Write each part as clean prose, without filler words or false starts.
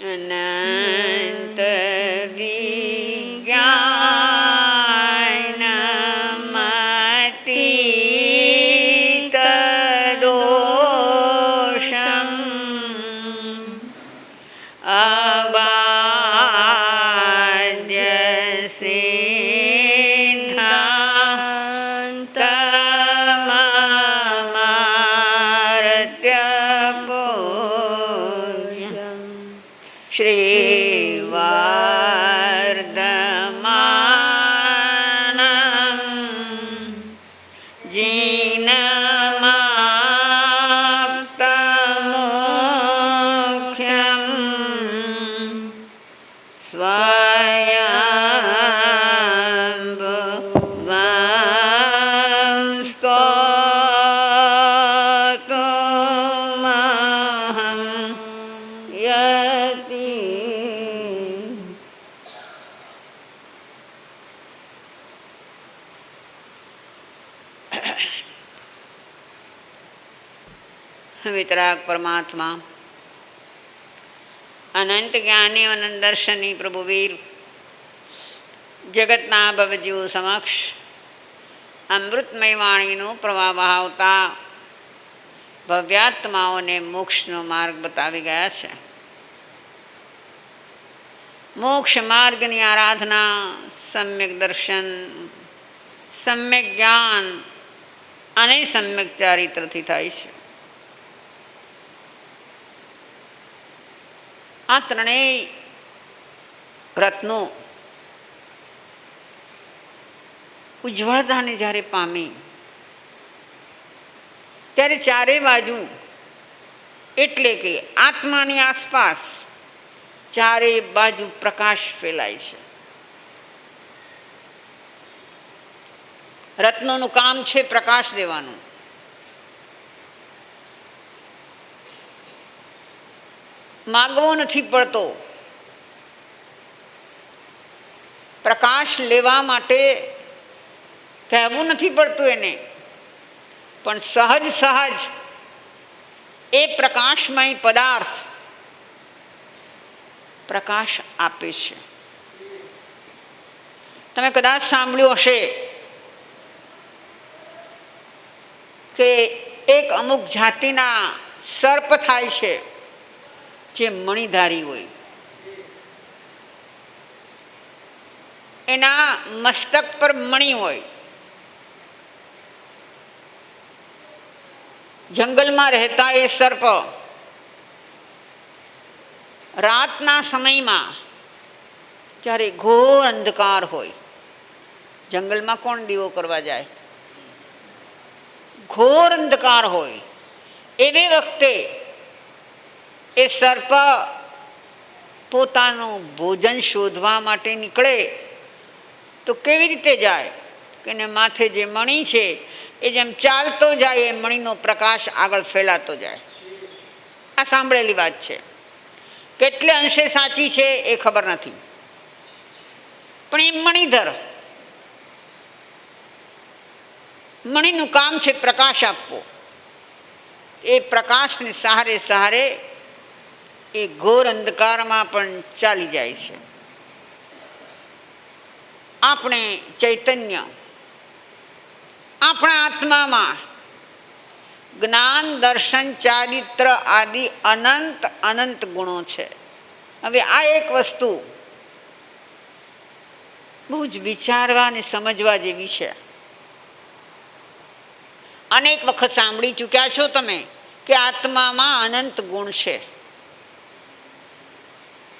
અનંત વિજ્ઞાનમતીત દોષમ અવાદ્ય સિદ્ધાંતમર્ત્ય પૂજ્યમ શ્રીવર્ધમાનમ જીનમાપ્તમોખ્યમ સ્વયંભુવં સ્તોતુમહં યતિ. વિતરાગ પરમાત્મા અનંત જ્ઞાની અનંત દર્શની પ્રભુવીર જગતના ભવજીવો સમક્ષ અમૃતમય વાણીનો પ્રવાહ વહાવતા ભવ્યાત્માઓને મોક્ષનો માર્ગ બતાવી ગયા છે. મોક્ષ માર્ગની આરાધના સમ્યક દર્શન, સમ્યક જ્ઞાન અને સમ્યક ચારિત્રથી થાય છે. આ ત્રણેય રત્નો ઉજ્જવળતાને જ્યારે પામી ત્યારે ચારે બાજુ એટલે કે આત્માની આસપાસ ચારે બાજુ પ્રકાશ ફેલાય છે. રત્નોનું કામ છે પ્રકાશ દેવાનું. માગવો નથી પડતો, પ્રકાશ લેવા માટે કહેવું નથી પડતું એને, પણ સહજ સહજ એ પ્રકાશમય પદાર્થ પ્રકાશ આપે છે. તમે કદાચ સાંભળ્યું હશે કે એક અમુક જાતિના સર્પ થાય છે જે મણિધારી હોય. એના મસ્તક પર મણિ હોય. જંગલમાં રહેતા એ સર્પ રાતના સમયમાં જ્યારે ઘોર અંધકાર હોય, જંગલમાં કોણ દીવો કરવા જાય? ઘોર અંધકાર હોય એવી વખતે એ સર્પ પોતાનું ભોજન શોધવા માટે નીકળે તો કેવી રીતે જાય કે એને માથે જે મણિ છે એ જેમ ચાલતો જાય એ મણિનો પ્રકાશ આગળ ફેલાતો જાય. આ સાંભળેલી વાત છે. કેટલે અંશે સાચી છે એ ખબર નથી, પણ એ મણિધર, મણિનું કામ છે પ્રકાશ આપવો. એ પ્રકાશને સહારે સહારે એ ઘોર અંધકારમાં પણ ચાલી જાય છે. આપણે ચૈતન્ય, આપણા આત્મામાં જ્ઞાન, દર્શન, ચારિત્ર આદિ અનંત અનંત ગુણો છે. હવે આ એક વસ્તુ બહુ જ વિચારવા અને સમજવા જેવી છે. અનેક વખત સાંભળી ચૂક્યા છો તમે કે આત્મામાં અનંત ગુણ છે.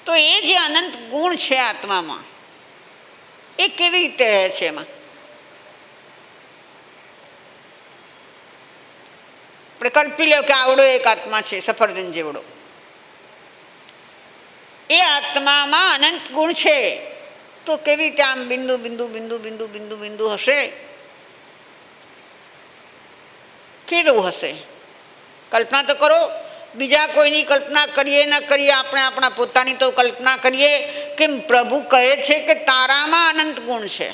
તો એ જે અનંત ગુણ છે આત્મામાં, એ કેવી રીતે રહે છે? એમાં આપણે કલ્પી લો કે આવડો એક આત્મા છે, સફરજન જેવડો. એ આત્મામાં અનંત ગુણ છે, તો કેવી રીતે આમ બિંદુ બિંદુ બિંદુ બિંદુ બિંદુ બિંદુ હશે? કેવું હશે? કલ્પના તો કરો. બીજા કોઈની કલ્પના કરીએ ન કરીએ, આપણે આપણા પોતાની તો કલ્પના કરીએ કે પ્રભુ કહે છે કે તારામાં અનંત ગુણ છે.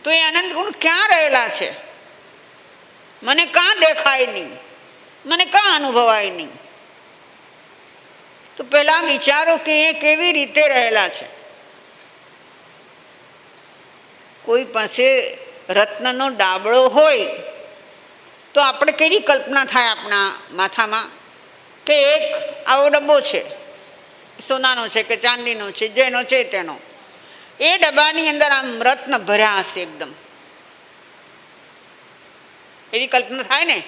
તો એ અનંત ગુણ ક્યાં રહેલા છે? મને કાં દેખાય નહીં, મને કાં અનુભવાય નહીં? તો પહેલાં વિચારો કે એ કેવી રીતે રહેલા છે. કોઈ પાસે રત્નનો ડાબળો હોય તો આપણે કેવી કલ્પના થાય આપણા માથામાં કે એક આવો ડબ્બો છે, સોનાનો છે કે ચાંદીનો છે, જેનો છે તેનો, એ ડબ્બાની અંદર આમ રત્ન ભર્યા હશે એકદમ, એવી કલ્પના થાય ને.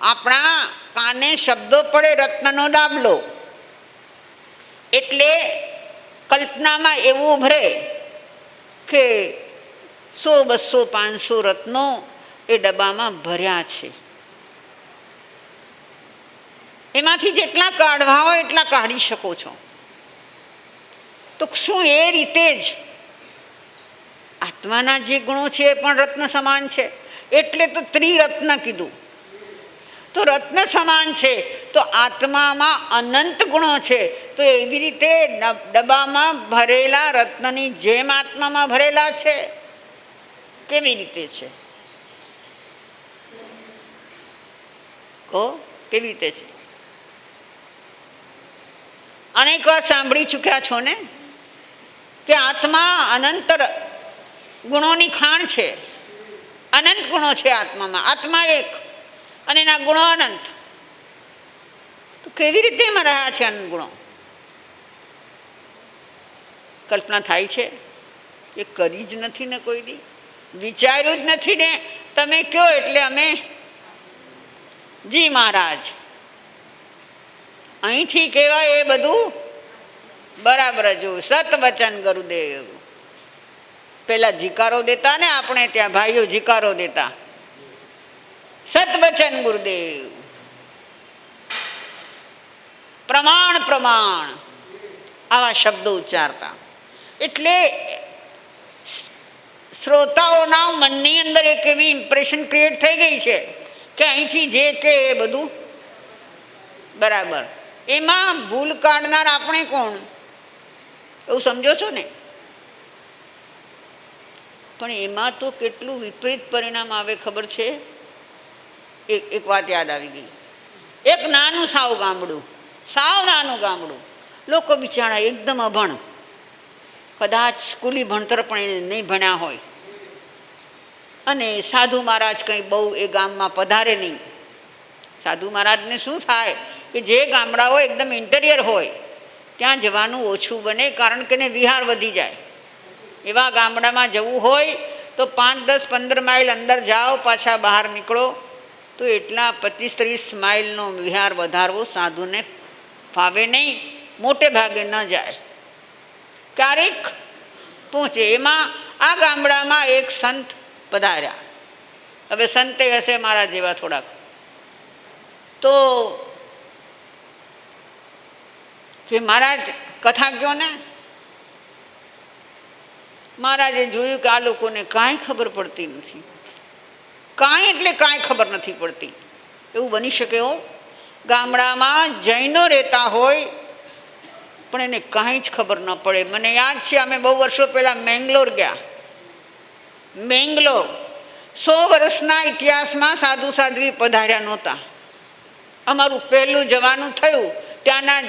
આપણા કાને શબ્દો પડે રત્નનો ડાબલો એટલે કલ્પનામાં એવું ઉભરે કે 100, 200, 500 રત્નો એ ડબ્બામાં ભર્યા છે. એમાંથી જેટલા કાઢવા હોય એટલા કાઢી શકો છો. તો શું એ રીતે જ આત્માના જે ગુણો છે એ પણ રત્ન સમાન છે? એટલે તો ત્રિરત્ન કીધું. તો રત્ન સમાન છે તો આત્મામાં અનંત ગુણો છે. તો એવી રીતે ડબ્બામાં ભરેલા રત્નની જેમ આત્મામાં ભરેલા છે. કેવી રીતે છે? કહો, કેવી રીતે છે? અનેક વાર સાંભળી ચૂક્યા છો ને કે આત્મા અનંત ગુણોની ખાણ છે. અનંત ગુણો છે આત્મામાં. આત્મા એક અને એના ગુણો અનંત. તો કેવી રીતે એમાં રહ્યા છે અનંત ગુણો? કલ્પના થાય છે? એ કરી જ નથી ને કોઈ દી, વિચાર્યું જ નથી ને. તમે કહો એટલે અમે જી મહારાજ અહીંથી કહેવાય એ બધું બરાબર જ. સત વચન ગુરુદેવ. પેલા જીકારો દેતા ને આપણે ત્યાં ભાઈઓ જીકારો દેતા, સત વચન ગુરુદેવ, પ્રમાણ પ્રમાણ, આવા શબ્દો ઉચ્ચારતા. એટલે શ્રોતાઓના મનની અંદર એક એવી ઇમ્પ્રેશન ક્રિએટ થઈ ગઈ છે કે અહીંથી જે કે એ બધું બરાબર. એમાં ભૂલ કાઢનાર આપણે કોણ? એવું સમજો છો ને? પણ એમાં તો કેટલું વિપરીત પરિણામ આવે ખબર છે? એક વાત યાદ આવી ગઈ. એક નાનું સાવ ગામડું, સાવ નાનું ગામડું, લોકો બિચારા એકદમ અભણ, કદાચ સ્કૂલી ભણતર પણ એને નહીં ભણ્યા હોય, અને સાધુ મહારાજ કંઈ બહુ એ ગામમાં પધારે નહીં. સાધુ મહારાજને શું થાય કે જે ગામડાઓ એકદમ ઇન્ટિરિયર હોય ત્યાં જવાનું ઓછું બને, કારણ કે એને વિહાર વધી જાય. એવા ગામડામાં જવું હોય તો 5, 10, 15 માઇલ અંદર જાઓ, પાછા બહાર નીકળો તો એટલા 25-30 માઇલનો વિહાર વધારવો સાધુને ફાવે નહીં, મોટે ભાગે ન જાય, ક્યારેક પહોંચે. એમાં આ ગામડામાં એક સંત પધાર્યા. હવે સંતે હશે મારા જેવા થોડાક, તો કે મહારાજ કથા કહો ને. મહારાજે જોયું કે આ લોકોને કાંઈ ખબર પડતી નથી. કાંઈ એટલે કાંઈ ખબર નથી પડતી. એવું બની શકે હો? ગામડામાં જૈનો રહેતા હોય પણ એને કાંઈ જ ખબર ન પડે. મને યાદ છે અમે બહુ વર્ષો પહેલાં મેંગ્લોર ગયા. મેંગ્લોર 100 વર્ષના ઇતિહાસમાં સાધુ સાધ્વી પધાર્યા નહોતા. અમારું પહેલું જવાનું થયું. ત્યાંના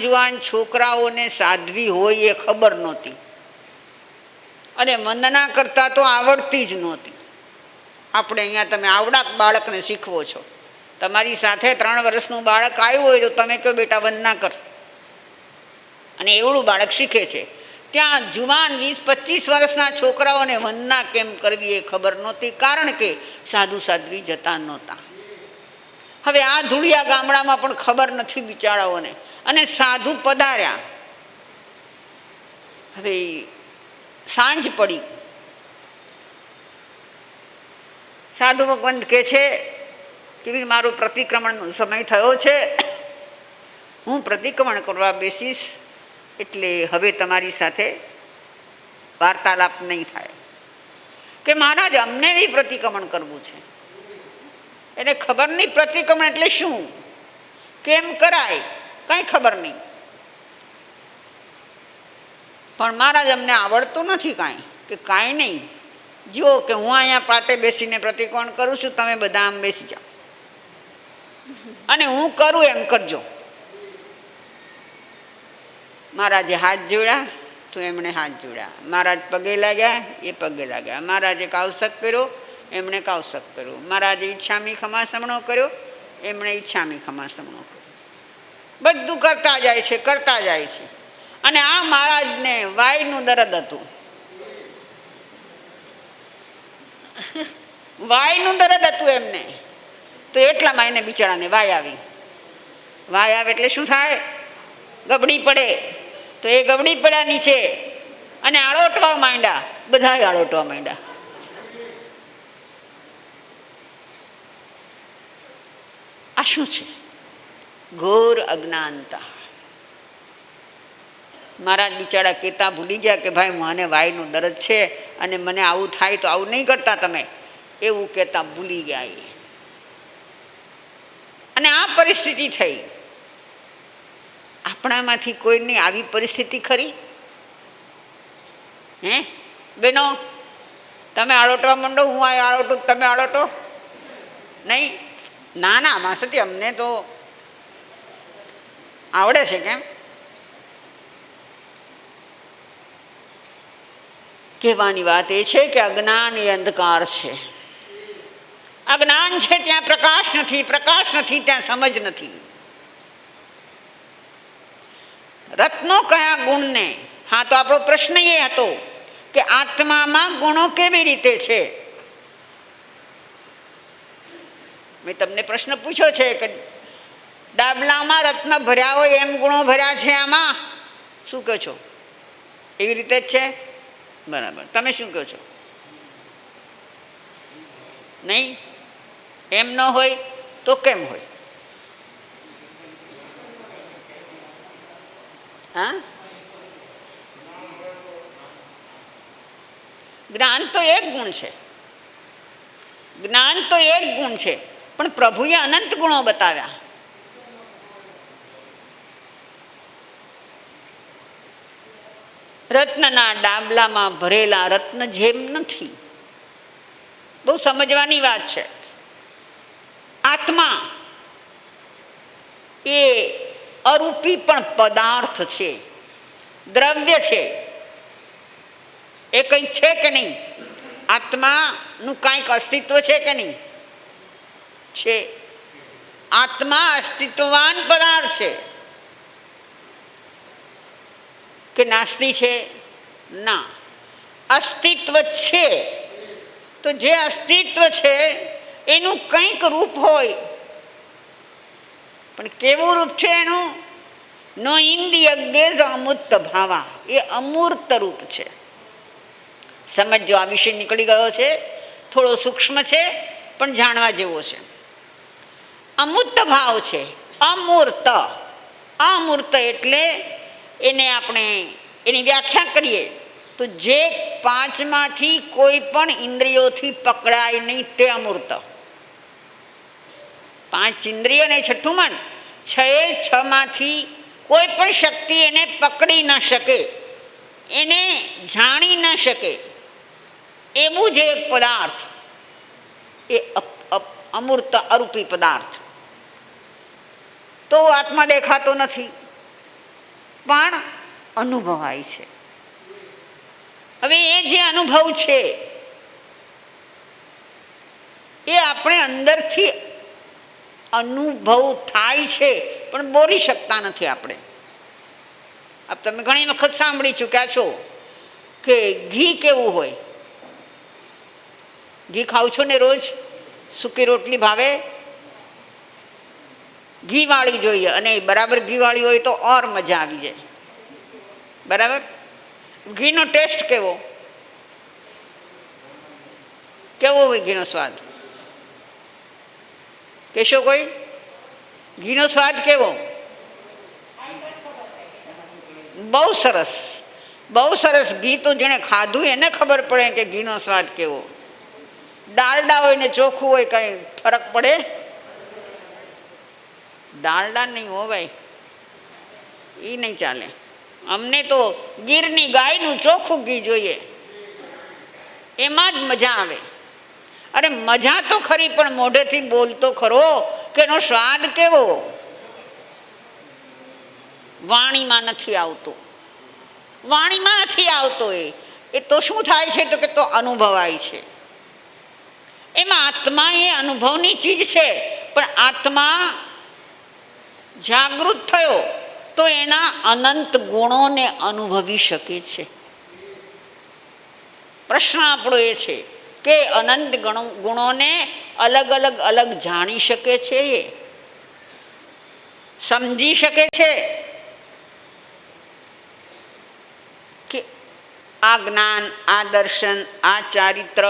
જુવાન છોકરાઓને સાધ્વી હોય એ ખબર નહોતી, અને વંદના કરતા તો આવડતી જ નહોતી. આપણે અહીંયા તમે આવડા બાળકને શીખવો છો, તમારી સાથે 3 વર્ષનું બાળક આવ્યું હોય તો તમે કહો બેટા વંદના કર, અને એવડું બાળક શીખે છે. ત્યાં જુવાન 20-25 વર્ષના છોકરાઓને વંદના કેમ કરવી એ ખબર નહોતી, કારણ કે સાધુ સાધ્વી જતા નહોતા. હવે આ ધૂળિયા ગામડામાં પણ ખબર નથી બિચારાઓને, અને સાધુ પધાર્યા. હવે સાંજ પડી. સાધુ ભગવાન કહે છે કે મારું પ્રતિક્રમણનો સમય થયો છે, હું પ્રતિક્રમણ કરવા બેસીશ, એટલે હવે તમારી સાથે વાર્તાલાપ નહીં થાય. કે મહારાજ અમને બી પ્રતિક્રમણ કરવું છે. એને ખબર નહીં પ્રતિક્રમણ એટલે શું, કેમ કરાય, કાંઈ ખબર નહીં. પણ મહારાજ અમને આવડતું નથી કાંઈ. કે કાંઈ નહીં, જો કે હું અહીંયા પાટે બેસીને પ્રતિક્રમણ કરું છું, તમે બધા આમ બેસી જાઓ, અને હું કરું એમ કરજો. મહારાજે હાથ જોડ્યા તો એમણે હાથ જોડ્યા, મહારાજ પગે લાગ્યા એ પગે લાગ્યા, મહારાજે કાવસક કર્યો એમણે કાવસક કર્યો, મહારાજે ઈચ્છામી ખમાસમણો કર્યો એમણે ઈચ્છામી ખમાસમણો કર્યો. બધું કરતા જાય છે, કરતા જાય છે. અને આ મહારાજને વાયનું દર્દ હતું, વાયનું દર્દ હતું એમને. તો એટલામાં એને બિચારાને વાય આવી. વાય આવે એટલે શું થાય? ગબડી પડે. તો એ ગબડી પડ્યા નીચે અને આળોટવા માંડ્યા, બધા આળોટવા માંડ્યા. આ શું છે? ઘોર અજ્ઞાનતા. મહારાજ બિચારા કહેતા ભૂલી ગયા કે ભાઈ મને વાયનું દર્દ છે અને મને આવું થાય તો આવું નહીં કરતા તમે, એવું કહેતા ભૂલી ગયા એ. અને આ પરિસ્થિતિ થઈ. આપણામાંથી કોઈની આવી પરિસ્થિતિ ખરી? હે બેનો, તમે આળોટવા માંડો, હું આ આળોટું, તમે આળોટો નહીં? ના ના માસતી, અમને તો આવડે છે. કેમ? કહેવાની વાત એ છે કે અજ્ઞાન એ અંધકાર છે. અજ્ઞાન છે ત્યાં પ્રકાશ નથી, પ્રકાશ નથી ત્યાં સમજ નથી. રત્નો કયા ગુણને? હા, તો આપણો પ્રશ્ન એ હતો કે આત્મામાં ગુણો કેવી રીતે છે. મેં તમને પ્રશ્ન પૂછ્યો છે કે ડાબલામાં રત્ન ભર્યા હોય એમ ગુણો ભર્યા છે આમાં. શું કહો છો? એવી રીતે જ છે? બરાબર. તમે શું કહો છો? નહીં? એમ ન હોય તો કેમ હોય? હા, જ્ઞાન તો એક ગુણ છે, જ્ઞાન તો એક ગુણ છે, પણ પ્રભુએ અનંત ગુણો બતાવ્યા. રત્નના ડાબલામાં ભરેલા રત્ન જેમ નથી. બહુ સમજવાની વાત છે. આત્મા એ અરૂપી પણ પદાર્થ છે, દ્રવ્ય છે. એ કંઈક છે કે નહીં? આત્માનું કાંઈક અસ્તિત્વ છે કે નહીં? છે. આત્મા અસ્તિત્વવાન પદાર્થ છે કે નાસ્તી છે? ના, અસ્તિત્વ છે. તો જે અસ્તિત્વ છે એનું કંઈક રૂપ હોય, પણ કેવું રૂપ છે એનું? નો ઇન્દ્રિય ગેજ અમૂર્ત ભાવા, એ અમૂર્ત રૂપ છે. સમજો, આ વિષય નીકળી ગયો છે, થોડો સૂક્ષ્મ છે પણ જાણવા જેવો છે. અમૂર્ત ભાવ છે, અમૂર્ત. અમૂર્ત એટલે એને આપણે એની વ્યાખ્યા કરીએ તો જે પાંચમાંથી કોઈ પણ ઇન્દ્રિયોથી પકડાય નહીં તે અમૂર્ત. પાંચ ઇન્દ્રિય ને છઠ્ઠું મન, છમાંથી કોઈ પણ શક્તિ એને પકડી ન શકે, એને જાણી ન શકે એવું જે એક પદાર્થ, એ અમૂર્ત અરૂપી પદાર્થ. તો આત્મા દેખાતો નથી પણ અનુભવાય છે. હવે એ જે અનુભવ છે એ આપણે અંદરથી અનુભવ થાય છે પણ બોલી શકતા નથી આપણે. આપ તમે ઘણી વખત સાંભળી ચૂક્યા છો કે ઘી કેવું હોય. ઘી ખાવ છો ને રોજ? સૂકી રોટલી ભાવે? ઘીવાળી જોઈએ, અને બરાબર ઘીવાળી હોય તો ઓર મજા આવી જાય. બરાબર? ઘીનો ટેસ્ટ કેવો કેવો હોય? ઘીનો સ્વાદ કહેશો કોઈ? ઘીનો સ્વાદ કેવો? બહુ સરસ, બહુ સરસ. ઘી તો જેણે ખાધું એને ખબર પડે કે ઘીનો સ્વાદ કેવો. ડાલડા હોય ને ચોખ્ખું હોય, કઈ ફરક પડે? ડાલડા નહીં હો ભાઈ, એ નહીં ચાલે. અમને તો ગીરની ગાયનું ચોખ્ખું ઘી જોઈએ, એમાં જ મજા આવે. અરે મજા તો ખરી, પણ મોઢેથી બોલતો ખરો કે એનો સ્વાદ કેવો? વાણીમાં નથી આવતો. વાણીમાં નથી આવતો. એ તો શું થાય છે તો કે તો અનુભવાય છે. એમાં આત્મા એ અનુભવની ચીજ છે, પણ આત્મા જાગૃત થયો તો એના અનંત ગુણોને અનુભવી શકે છે. પ્રશ્ન આપણો એ છે કે અનંત ગુણોને અલગ અલગ અલગ જાણી શકે છે, સમજી શકે છે કે આ જ્ઞાન, આ દર્શન, આ ચારિત્ર,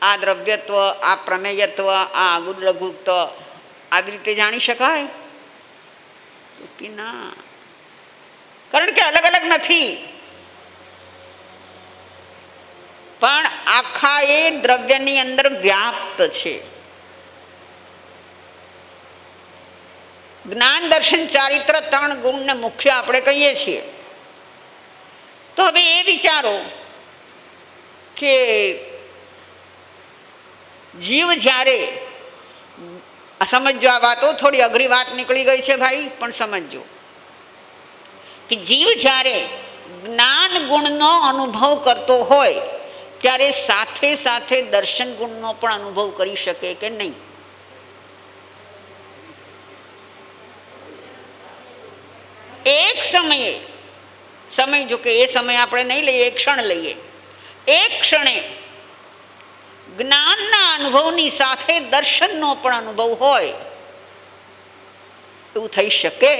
આ દ્રવ્યત્વ, આ પ્રમેયત્વ, આ લઘુત્વ આવી રીતે જાણી શકાય કે ના? કારણ કે અલગ અલગ નથી, પણ આખા એ દ્રવ્યની અંદર વ્યાપ્ત છે. જ્ઞાન, દર્શન, ચારિત્ર ત્રણ ગુણને મુખ્ય આપણે કહીએ છીએ. તો હવે એ વિચારો કે જીવ જ્યારે, સમજો આ વાતો થોડી અઘરી વાત નીકળી ગઈ છે ભાઈ, પણ સમજો કે જીવ જ્યારે જ્ઞાન ગુણનો અનુભવ કરતો હોય ત્યારે સાથે સાથે દર્શન ગુણનો પણ અનુભવ કરી શકે કે નહીં? એક સમયે, સમય જો કે એ સમય આપણે નહીં લઈએ, એક ક્ષણ લઈએ, એક ક્ષણે જ્ઞાનના અનુભવની સાથે દર્શનનો પણ અનુભવ હોય એવું થઈ શકે?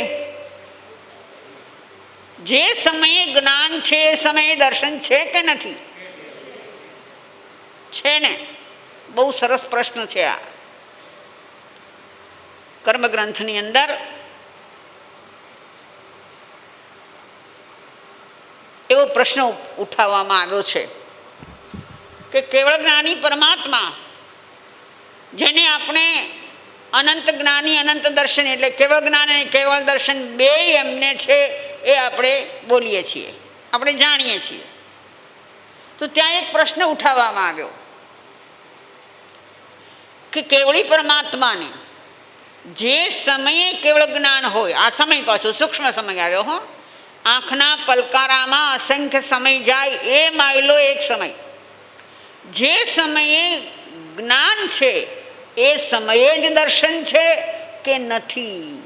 જે સમયે જ્ઞાન છે એ સમયે દર્શન છે કે નથી? છે ને? બહુ સરસ પ્રશ્ન છે આ. કર્મગ્રંથની અંદર એવો પ્રશ્ન ઉઠાવવામાં આવ્યો છે કે કેવળ જ્ઞાની પરમાત્મા, જેને આપણે અનંત જ્ઞાની અનંત દર્શન, એટલે કેવળ જ્ઞાન અને કેવળ દર્શન બે એમને છે એ આપણે બોલીએ છીએ, આપણે જાણીએ છીએ. તો ત્યાં એક પ્રશ્ન ઉઠાવવામાં આવ્યો કે કેવળી પરમાત્માને જે સમયે કેવળ જ્ઞાન હોય, આ સમય પાછો સૂક્ષ્મ સમય આવ્યો હો, આંખના પલકારામાં અસંખ્ય સમય જાય એ માયલો એક સમય, જે સમયે જ્ઞાન છે એ સમયે જ દર્શન છે કે નથી?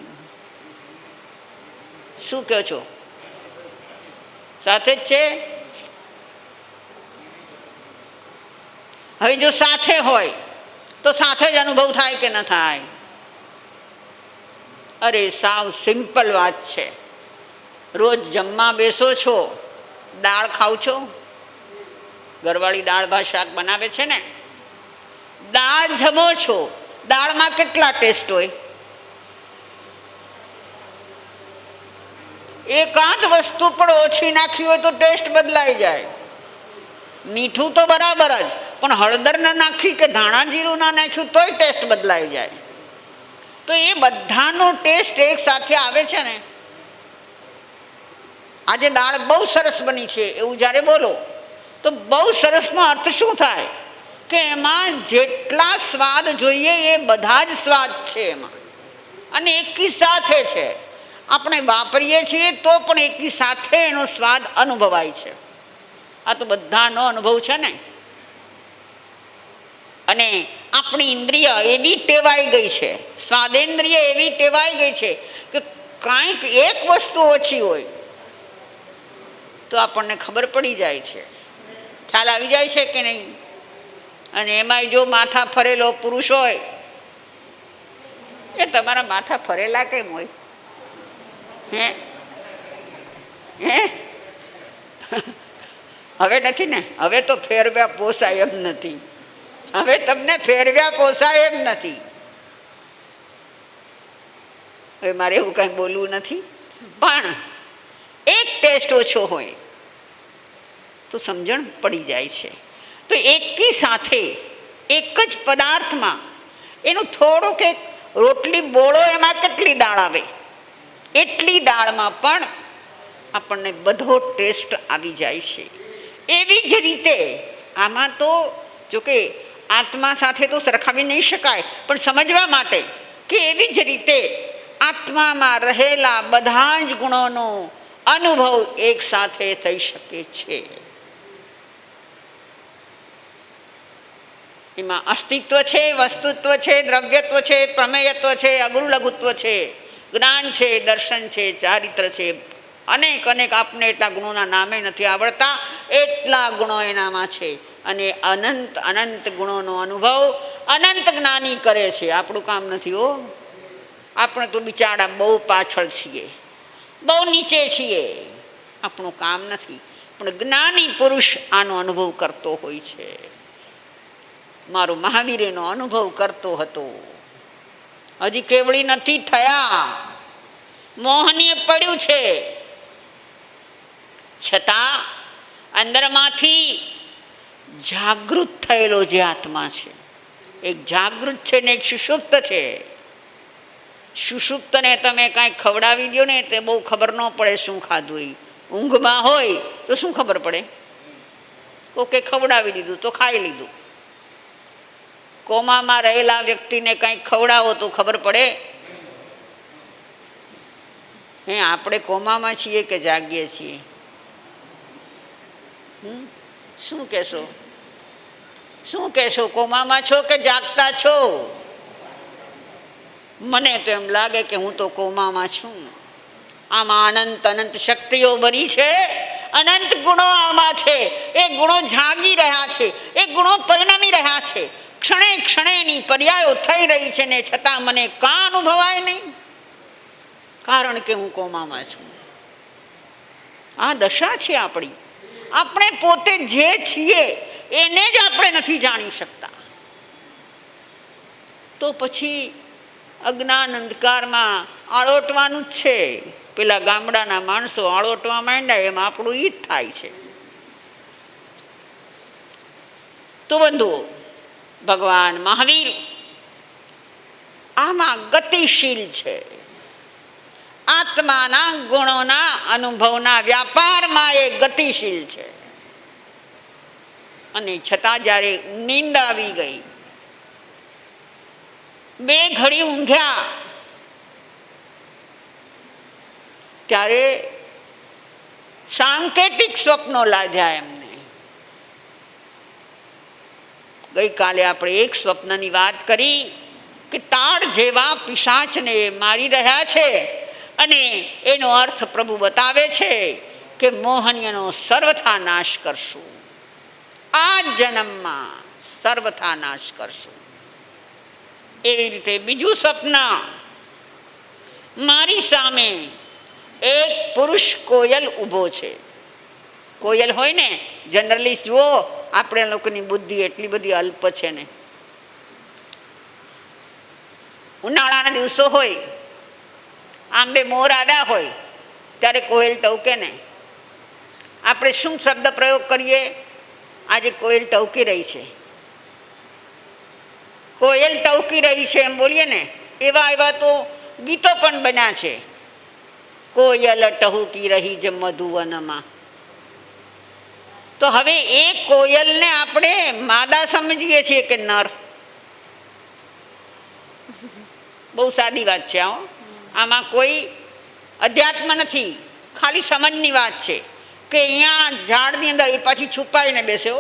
શું કહો છો? સાથે જ છે? હવે જો સાથે હોય તો સાથે જ અનુભવ થાય કે ન થાય? અરે સાવ સિમ્પલ વાત છે. રોજ જમવા બેસો છો, દાળ ખાવ છો, ઘરવાળી દાળ ભાત શાક બનાવે છે ને, દાળ જમો છો, દાળમાં કેટલા ટેસ્ટ હોય? એકાદ વસ્તુ પણ ઓછી નાખી હોય તો ટેસ્ટ બદલાઈ જાય. મીઠું તો બરાબર જ, પણ હળદર ના નાખી કે ધાણા જીરું ના નાખ્યું તોય ટેસ્ટ બદલાઈ જાય. તો એ બધાનો ટેસ્ટ એક સાથે આવે છે ને. આજે દાળ બહુ સરસ બની છે એવું જ્યારે બોલો તો બહુ સરસનો અર્થ શું થાય? કે એમાં જેટલા સ્વાદ જોઈએ એ બધા જ સ્વાદ છે એમાં, અને એકી સાથે છે. આપણે વાપરીએ છીએ તો પણ એકી સાથે એનો સ્વાદ અનુભવાય છે. આ તો બધાનો અનુભવ છે ને. અને આપણી ઇન્દ્રિય એવી ટેવાઈ ગઈ છે, સ્વાદેન્દ્રિય એવી ટેવાઈ ગઈ છે કે કાંઈક એક વસ્તુ ઓછી હોય તો આપણને ખબર પડી જાય છે, ખ્યાલ આવી જાય છે કે નહીં? અને એમાંય જો માથા ફરેલો પુરુષ હોય, એ તમારા માથા ફરેલા કેમ હોય? હે હે હવે નથી ને? હવે તો ફેરવ્યા પોસાય એમ નથી. હવે તમને ફેરવ્યા પોસાય એમ નથી. હવે મારે એવું કંઈ બોલવું નથી, પણ એક ટેસ્ટ ઓછો હોય તો સમજણ પડી જાય છે. તો એકી સાથે એક જ પદાર્થમાં એનું થોડુંક, એક રોટલી બોળો એમાં કેટલી દાળ આવે, એટલી દાળમાં પણ આપણને બધો ટેસ્ટ આવી જાય છે. એવી જ રીતે આમાં તો જોકે આત્મા સાથે તો સરખાવી નહીં શકાય, પણ સમજવા માટે કે એવી જ રીતે આત્મામાં રહેલા બધા જ ગુણોનો અનુભવ એક સાથે થઈ શકે છે. એમાં અસ્તિત્વ છે, વસ્તુત્વ છે, દ્રવ્યત્વ છે, પ્રમેયત્વ છે, અગુરુ લઘુત્વ છે, જ્ઞાન છે, દર્શન છે, ચારિત્ર છે. અનેક અનેક આપને એટલા ગુણોના નામે નથી આવડતા, એટલા ગુણો એનામાં છે. અને અનંત અનંત ગુણોનો અનુભવ અનંત જ્ઞાની કરે છે. આપણું કામ નથી હો. આપણે તો બિચારા બહુ પાછળ છીએ, બહુ નીચે છીએ. આપણું કામ નથી. પણ જ્ઞાની પુરુષ આનો અનુભવ કરતો હોય છે. મારો મહાવીર એનો અનુભવ કરતો હતો. હજી કેવળી નથી થયા, મોહનીય પડ્યું છે, છતાં અંદરમાંથી જાગૃત થયેલો જે આત્મા છે, એક જાગૃત છે ને એક સુષુપ્ત છે. સુષુપ્તને તમે કાંઈ ખવડાવી દો ને તે બહુ ખબર ન પડે શું ખાધું. એ ઊંઘમાં હોય તો શું ખબર પડે? કોકે ખવડાવી દીધું તો ખાઈ લીધું. કોમામાં રહેલા વ્યક્તિને કંઈક ખવડાવો તો ખબર પડે? હે, આપણે કોમામાં છીએ કે જાગીએ છીએ? શું કહેશો? શું કહેશો? કોમામાં છો કે જાગતા છો? મને તો એમ લાગે કે હું તો કોમામાં છું. આમાં અનંત અનંત શક્તિઓ બની છે, અનંત ગુણો આમાં છે. એ ગુણો જાગી રહ્યા છે, એ ગુણો પરિણમી રહ્યા છે. ક્ષણે ક્ષણેની પર્યાયો થઈ રહી છે ને છતાં મને કાં અનુભવાય નહીં? કારણ કે હું કોમામાં છું. આ દશા છે આપણી. આપણે પોતે જે છીએ એને જ આપણે નથી જાણી શકતા. તો પછી અજ્ઞાન અંધકારમાં આળોટવાનું જ છે. પેલા ગામડાના માણસો આળોટવા માંડ્યા એમ આપણું ઈ જ થાય છે. તો બંધુઓ, ભગવાન મહાવીર આમાં ગતિશીલ છે. આત્માના ગુણોના અનુભવના વ્યાપારમાં એ ગતિશીલ છે. અને છતાં જ્યારે નીંદ આવી ગઈ, 2 ઘડી ઊંઘ્યા, ત્યારે સાંકેતિક સ્વપ્નો લાદ્યા એમને. ગઈકાલે આપણે એક સ્વપ્નની વાત કરી કે તાડ જેવા પિશાચને મારી રહ્યા છે અને એનો અર્થ પ્રભુ બતાવે છે કે મોહનીયનો સર્વથા નાશ કરશું. આ જન્મમાં સર્વથા નાશ કરશું. એવી રીતે બીજું સ્વપ્ન, મારી સામે એક પુરુષ કોયલ ઊભો છે. કોયલ હોય ને, જનરલી જુઓ આપણે લોકોની બુદ્ધિ એટલી બધી અલ્પ છે ને. ઉનાળાના દિવસો હોય, આંબે મોર આડા હોય ત્યારે કોયલ ટવકે ને. આપણે શું શબ્દ પ્રયોગ કરીએ? આજે કોયલ ટવકી રહી છે, કોયલ ટવકી રહી છે એમ બોલીએ ને. એવા એવા તો ગીતો પણ બન્યા છે. કોયલ ટહુકી રહી જ મધુવનમાં. તો હવે એ કોયલને આપણે માદા સમજીએ છીએ કે નર? બહુ સાદી વાત છે. આમાં કોઈ અધ્યાત્મ નથી, ખાલી સમજની વાત છે કે અહીંયા ઝાડની અંદર એ પાછી છુપાઈને બેસે.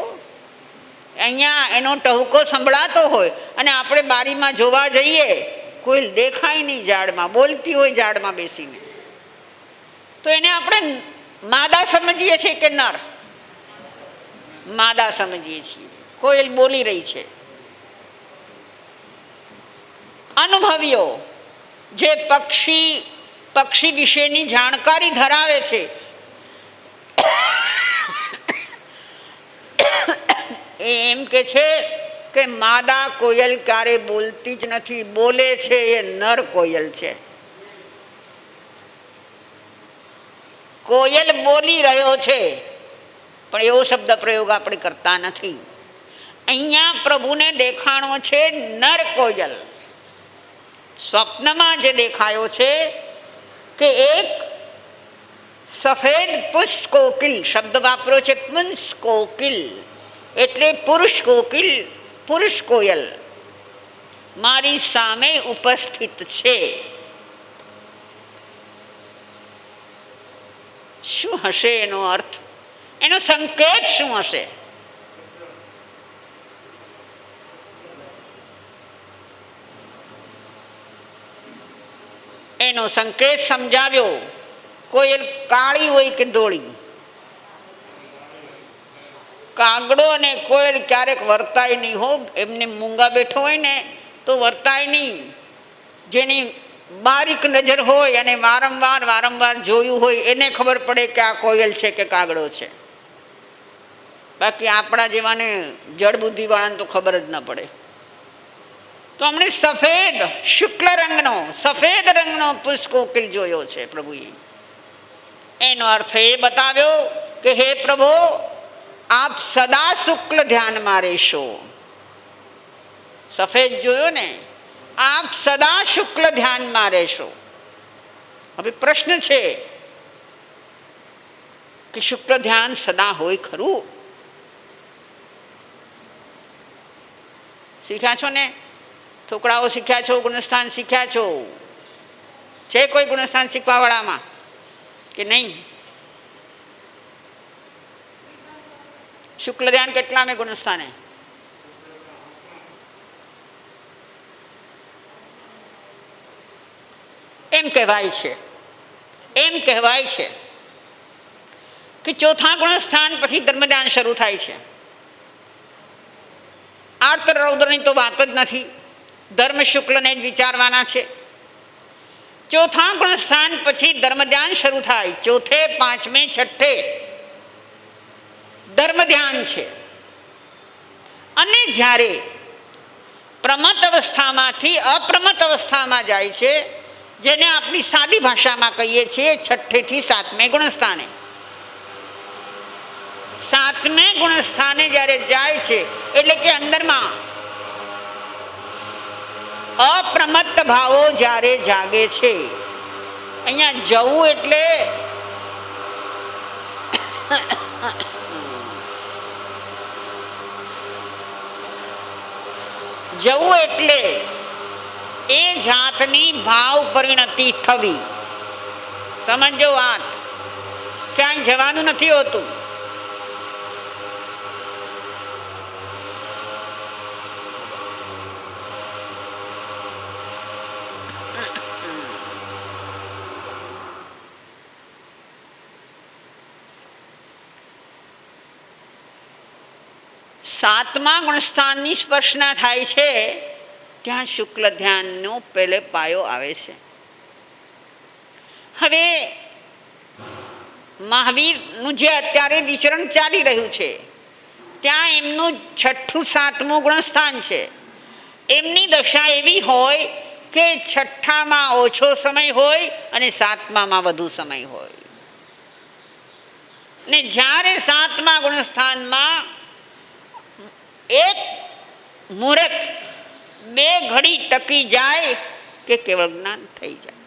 અહીંયા એનો ટહુકો સંભળાતો હોય અને આપણે બારીમાં જોવા જઈએ, કોઈ દેખાય નહીં ઝાડમાં, બોલતી હોય ઝાડમાં બેસીને. તો એને આપણે માદા સમજીએ છીએ કે નર? માદા સમજીએ છીએ. કોયલ બોલી રહી છે. અનુભવીઓ જે પક્ષી વિશેની જાણકારી ધરાવે છે એ એમ કે છે કે માદા કોયલ ક્યારે બોલતી જ નથી, બોલે છે એ નર કોયલ છે. કોયલ બોલી રહ્યો છે પણ એવો શબ્દ પ્રયોગ આપણે કરતા નથી. અહીંયા પ્રભુને દેખાણો છે નર કોયલ. સ્વપ્નમાં જે દેખાયો છે કે એક સફેદ પુષ્પ કોકિલ શબ્દ વાપર્યો છે. પુંસ કોકિલ એટલે પુરુષ કોકિલ, પુરુષ કોયલ મારી સામે ઉપસ્થિત છે. શું હશે એનો અર્થ, એનો સંકેત શું હશે? એનો સંકેત સમજાવ્યો. કોયલ કાળી હોય કે ધોળી, કાગડો અને કોયલ ક્યારેક વર્તાય નહીં હો. એમને મૂંગા બેઠો હોય ને તો વર્તાય નહીં. જેની બારીક નજર હોય અને વારંવાર જોયું હોય એને ખબર પડે કે આ કોયલ છે કે કાગડો છે. બાકી આપણા જેવાને જળ બુદ્ધિવાળાને તો ખબર જ ન પડે. તો હમણે શુક્લ રંગનો પુષ્કોકિલ જોયો છે પ્રભુએ. એનો અર્થ એ બતાવ્યો કે હે પ્રભુ, આપ સદા શુક્લ ધ્યાનમાં રહેશો. સફેદ જોયો ને, આપ સદા શુક્લ ધ્યાનમાં રહેશો. હવે પ્રશ્ન છે કે શુક્લ ધ્યાન સદા હોય ખરું? શીખ્યા છો ને? થોકડાઓ શીખ્યા છો, ગુણસ્થાન શીખ્યા છો? છે કોઈ ગુણસ્થાન શીખવાવાળામાં કે નહીં? શુક્લ ધ્યાન કેટલા મેં ગુણસ્થાને? એમ કહેવાય છે કે ચોથા ગુણસ્થાન પછી ધર્મ ધ્યાન શરૂ થાય છે. આર્ત રૌદ્રની તો વાત જ નથી. ધર્મ શુક્લને જ વિચારવાના છે. ચોથા ગુણસ્થાન પછી ધર્મ ધ્યાન શરૂ થાય. ચોથે, પાંચમે, છઠ્ઠે ધર્મ ધ્યાન છે. અને જ્યારે પ્રમત અવસ્થામાંથી અપ્રમત અવસ્થામાં જાય છે, જેને આપણી સાદી ભાષામાં કહીએ છીએ છઠ્ઠેથી સાતમે ગુણસ્થાને. સાતમે ગુણસ્થાને જ્યારે જાય છે એટલે કે અંદરમાં અપ્રમત્ત ભાવો જ્યારે જાગે છે. અહીંયા જવું એટલે એ જાતની ભાવ પરિણતિ થવી. સમજો વાત, ક્યાંય જવાનું નથી હોતું. સાતમા ગુણસ્થાનની સ્પર્શના થાય છે ત્યાં શુક્લ ધ્યાનનો પહેલે પાયો આવે છે. હવે મહાવીરનું જે અત્યારે વિચરણ ચાલી રહ્યું છે ત્યાં એમનું છઠ્ઠું સાતમું ગુણસ્થાન છે. એમની દશા એવી હોય કે છઠ્ઠામાં ઓછો સમય હોય અને સાતમામાં વધુ સમય હોય. ને જ્યારે સાતમા ગુણસ્થાનમાં એક મુહૂર્ત, 2 ઘડી ટકી જાય કે કેવળ જ્ઞાન થઈ જાય.